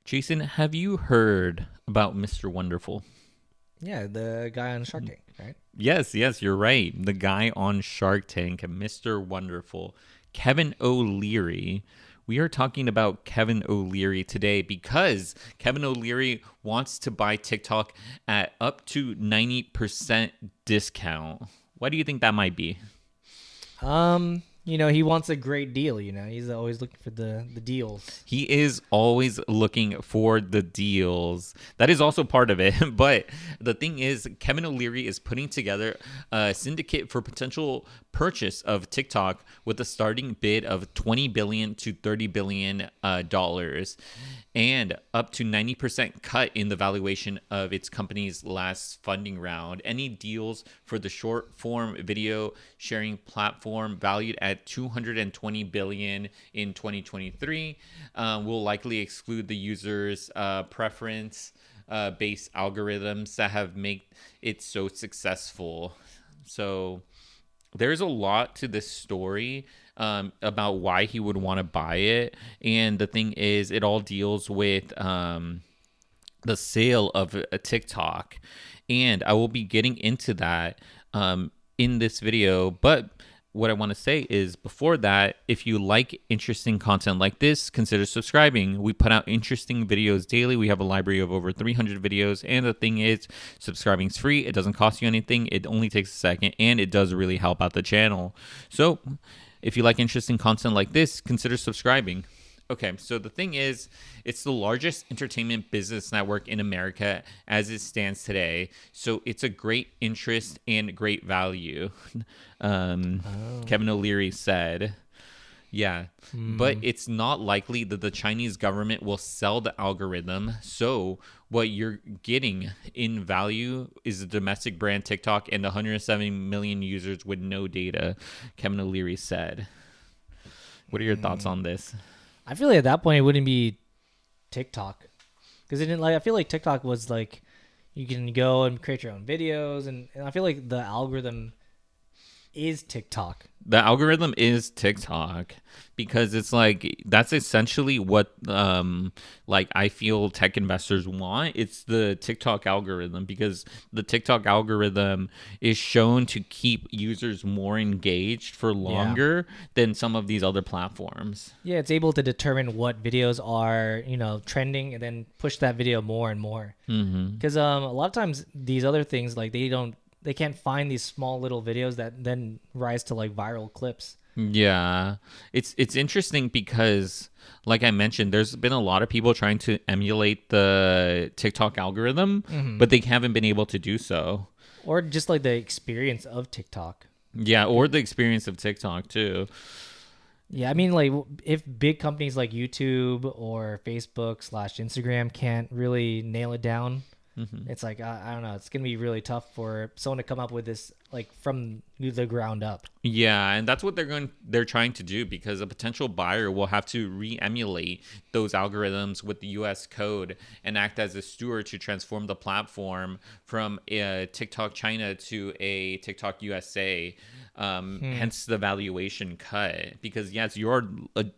Jason, have you heard about Mr. Wonderful? Yeah, the guy on Shark Tank, right? Yes, you're right. The guy on Shark Tank, Mr. Wonderful, Kevin O'Leary. We are talking about Kevin O'Leary today because Kevin O'Leary wants to buy TikTok at up to 90% discount. Why do you think that might be? He wants a great deal. He's always looking for the deals. He is always looking for the deals. That is also part of it. But the thing is, Kevin O'Leary is putting together a syndicate for potential purchase of TikTok with a starting bid of $20 billion to $30 billion, and up to 90% cut in the valuation of its company's last funding round. Any deals for the short form video sharing platform valued at 220 billion in 2023 will likely exclude the user's preference based algorithms that have made it so successful. So there's a lot to this story about why he would want to buy it. And the thing is, it all deals with the sale of a TikTok. And I will be getting into that in this video. But what I want to say is before that, if you like interesting content like this, consider subscribing. We put out interesting videos daily. We have a library of over 300 videos. And the thing is, subscribing is free. It doesn't cost you anything. It only takes a second, and it does really help out the channel. So if you like interesting content like this, consider subscribing. Okay, so the thing is, it's the largest entertainment business network in America as it stands today. So it's a great interest and great value, Oh. Kevin O'Leary said. Yeah, but Hmm. it's not likely that the Chinese government will sell the algorithm. So what you're getting in value is the domestic brand TikTok and the 170 million users with no data, Kevin O'Leary said. What are your thoughts Hmm. on this? I feel like at that point it wouldn't be TikTok because it didn't like. I feel like TikTok was like you can go and create your own videos, and I feel like the algorithm is TikTok. The algorithm is TikTok because it's like that's essentially what like I feel tech investors want. It's the TikTok algorithm because the TikTok algorithm is shown to keep users more engaged for Yeah. longer than some of these other platforms. Yeah, it's able to determine what videos are, trending and then push that video more and more. Mhm. Because a lot of times these other things like they can't find these small little videos that then rise to like viral clips. Yeah. It's interesting because like I mentioned there's been a lot of people trying to emulate the TikTok algorithm, Hmm. but they haven't been able to do so. Or just like the experience of TikTok. Yeah, or the experience of TikTok too. Yeah, I mean, like if big companies like YouTube or Facebook/Instagram can't really nail it down, Hmm. it's like I don't know. It's gonna be really tough for someone to come up with this like from the ground up. Yeah, and that's what they're trying to do because a potential buyer will have to re-emulate those algorithms with the US code and act as a steward to transform the platform from a TikTok China to a TikTok USA. Hmm. Hence the valuation cut because yes, you're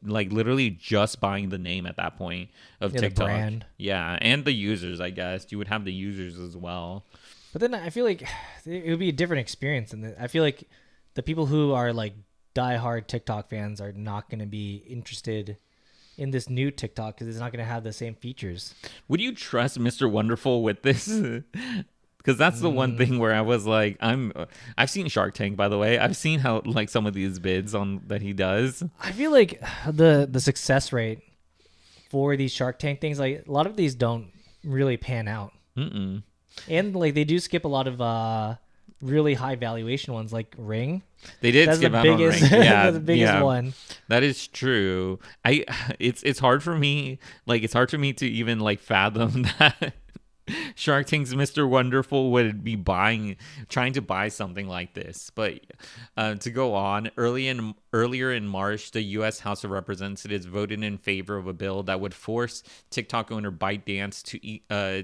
like literally just buying the name at that point of Yeah, the TikTok. brand. Yeah, and the users, I guess you would have the users as well. But then I feel like it would be a different experience, and I feel like the people who are like diehard TikTok fans are not going to be interested in this new TikTok because it's not going to have the same features. Would you trust Mr. Wonderful with this? Because that's the one Mm, thing where I was like, I've seen Shark Tank, by the way. I've seen how like some of these bids on that he does. I feel like the success rate for these Shark Tank things, like a lot of these don't really pan out, Mm-mm. and like they do skip a lot of really high valuation ones, like Ring. They did That's the skip out on biggest, Ring. Yeah, that's the biggest yeah, one. that is true. It's hard for me. Like it's hard for me to even like fathom that Shark Tank's Mr. Wonderful would be trying to buy something like this. But to go on, earlier in March, the U.S. House of Representatives voted in favor of a bill that would force TikTok owner ByteDance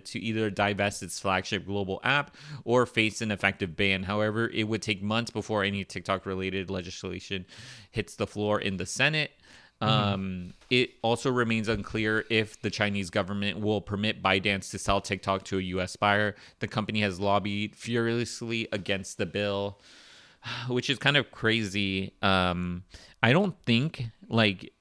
to either divest its flagship global app or face an effective ban. However, it would take months before any TikTok-related legislation hits the floor in the Senate. It also remains unclear if the Chinese government will permit ByteDance to sell TikTok to a U.S. buyer. The company has lobbied furiously against the bill, which is kind of crazy. I don't think like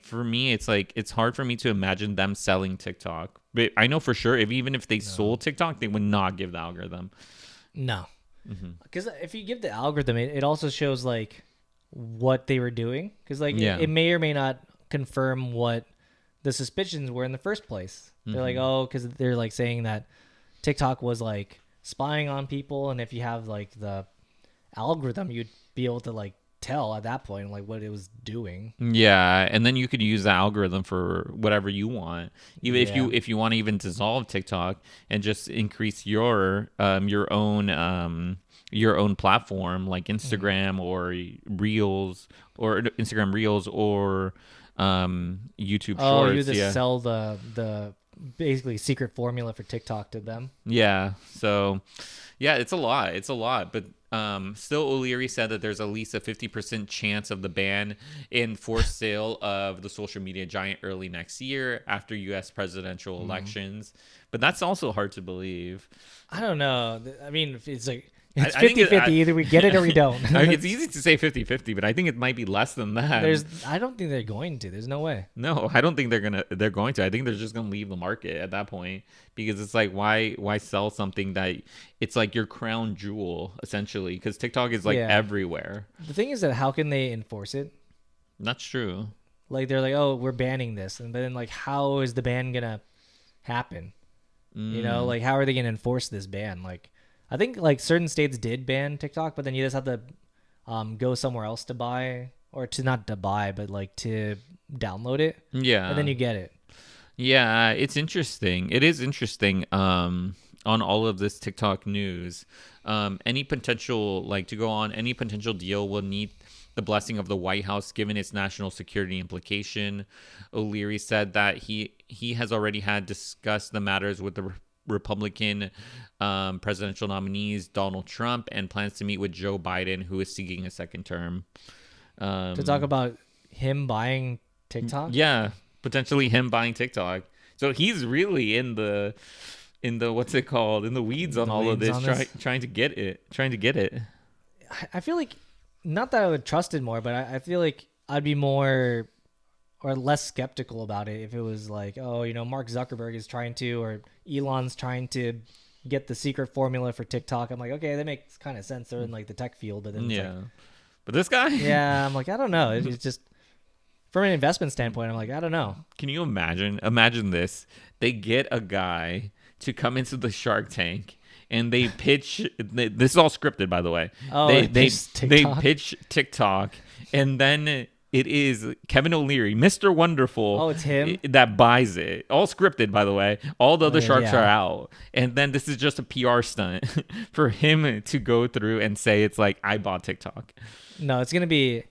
for me, it's like it's hard for me to imagine them selling TikTok. But I know for sure even if they sold TikTok, they would not give the algorithm. No, because if you give the algorithm, it also shows like what they were doing, because like it may or may not confirm what the suspicions were in the first place. They're like, oh, because they're like saying that TikTok was like spying on people, and if you have like the algorithm, you'd be able to like tell at that point like what it was doing. Yeah, and then you could use the algorithm for whatever you want. Even if you want to even dissolve TikTok and just increase your own platform like Instagram or Reels or Instagram Reels or YouTube Shorts. Oh, you just sell the basically secret formula for TikTok to them. Yeah. So, yeah, it's a lot. It's a lot. But still, O'Leary said that there's at least a 50% chance of the ban and forced sale of the social media giant early next year after U.S. presidential elections. But that's also hard to believe. I don't know. I mean, it's like it's 50-50. Either we get it or we don't. It's easy to say 50-50, but I think it might be less than that. I don't think they're going to. There's no way. No, I don't think they're going to. I think they're just gonna leave the market at that point, because it's like why sell something that it's like your crown jewel essentially, because TikTok is like everywhere. The thing is that how can they enforce it? That's true. Like they're like, oh, we're banning this, and then like how is the ban gonna happen? You know, like how are they gonna enforce this ban? Like I think like certain states did ban TikTok, but then you just have to go somewhere else to buy, or to not to buy, but like to download it. Yeah. And then you get it. Yeah, it's interesting. It is interesting on all of this TikTok news. Any potential deal will need the blessing of the White House, given its national security implication. O'Leary said that he has already had discussed the matters with the Republican presidential nominees Donald Trump, and plans to meet with Joe Biden, who is seeking a second term. To talk about him buying TikTok? Yeah, potentially him buying TikTok. So he's really in the what's it called? In the weeds on all of this, trying to get it. I feel like, not that I would trust it more, but I feel like I'd be more or less skeptical about it if it was like, oh, you know, Mark Zuckerberg is trying to, or Elon's trying to get the secret formula for TikTok. I'm like, okay, that makes kind of sense. They're in like the tech field, but then but this guy, I'm like, I don't know. It's just from an investment standpoint, I'm like, I don't know. Can you imagine this? They get a guy to come into the Shark Tank, and they pitch. This is all scripted, by the way. Oh, they pitch TikTok, and then it is Kevin O'Leary, Mr. Wonderful. Oh, it's him that buys it. All scripted, by the way. All the other sharks are out, and then this is just a PR stunt for him to go through and say it's like, I bought TikTok. No, it's gonna be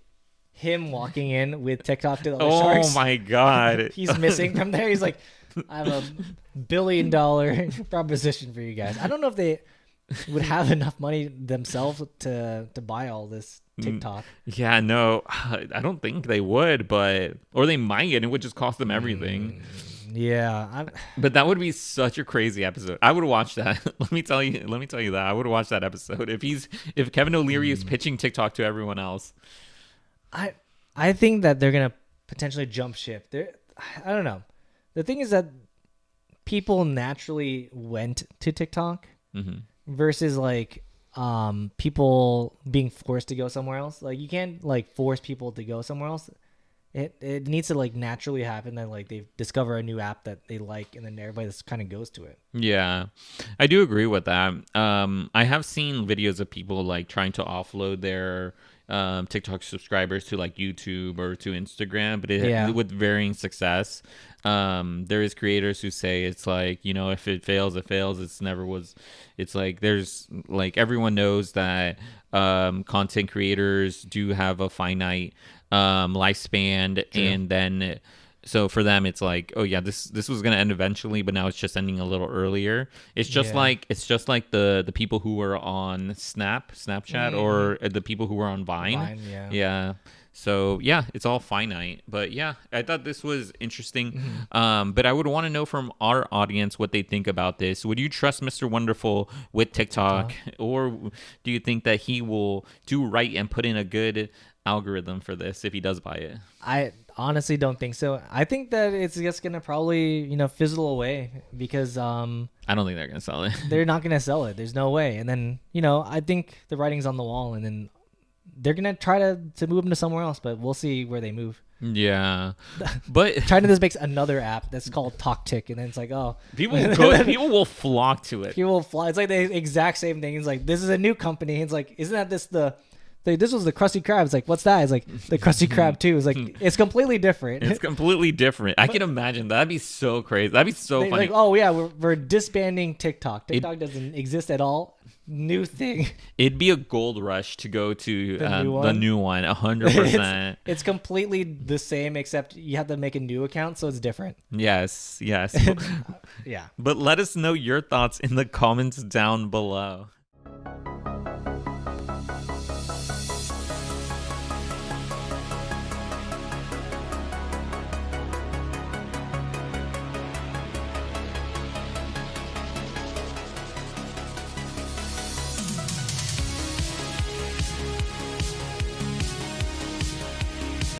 him walking in with TikTok to the other sharks. Oh my god, he's missing from there. He's like, I have $1 billion proposition for you guys. I don't know if they would have enough money themselves to buy all this TikTok. Yeah, no, I don't think they would, or they might, and it would just cost them everything. Yeah, but that would be such a crazy episode. I would watch that. Let me tell you that I would watch that episode if Kevin O'Leary is pitching TikTok to everyone else. I think that they're gonna potentially jump ship. I don't know. The thing is that people naturally went to TikTok versus like people being forced to go somewhere else. Like you can't like force people to go somewhere else. It needs to like naturally happen that like they discover a new app that they like, and then everybody just kind of goes to it. Yeah, I do agree with that. I have seen videos of people like trying to offload their TikTok subscribers to like YouTube or to Instagram, but with varying success. There is creators who say it's like, you know, if it fails, it fails. It's like there's like everyone knows that content creators do have a finite lifespan. True. And then so for them it's like, oh yeah, this was gonna end eventually, but now it's just ending a little earlier. It's just like the people who were on Snapchat or the people who were on Vine. Yeah. So yeah, it's all finite. But yeah, I thought this was interesting. Mm-hmm. But I would want to know from our audience what they think about this. Would you trust Mr. Wonderful with TikTok, or do you think that he will do right and put in a good algorithm for this if he does buy it? I honestly don't think so. I think that it's just gonna probably fizzle away because I don't think they're gonna sell it. they're not gonna sell it. There's no way. And then I think the writing's on the wall, and then they're gonna try to move them to somewhere else. But we'll see where they move. Yeah, but China just makes another app that's called TalkTick, and then it's like, oh, people will flock to it. people fly. It's like the exact same thing. It's like, this is a new company. It's like, isn't that this was the Krusty Krab? It's like, what's that? It's like the Krusty Krab 2. It's like, it's completely different. It's completely different. I can imagine that'd be so crazy. That'd be so funny. Like, oh yeah, we're disbanding TikTok. TikTok doesn't exist at all. New thing. It'd be a gold rush to go to The the new one, 100%. It's completely the same, except you have to make a new account, so it's different. Yes. Yeah. But let us know your thoughts in the comments down below.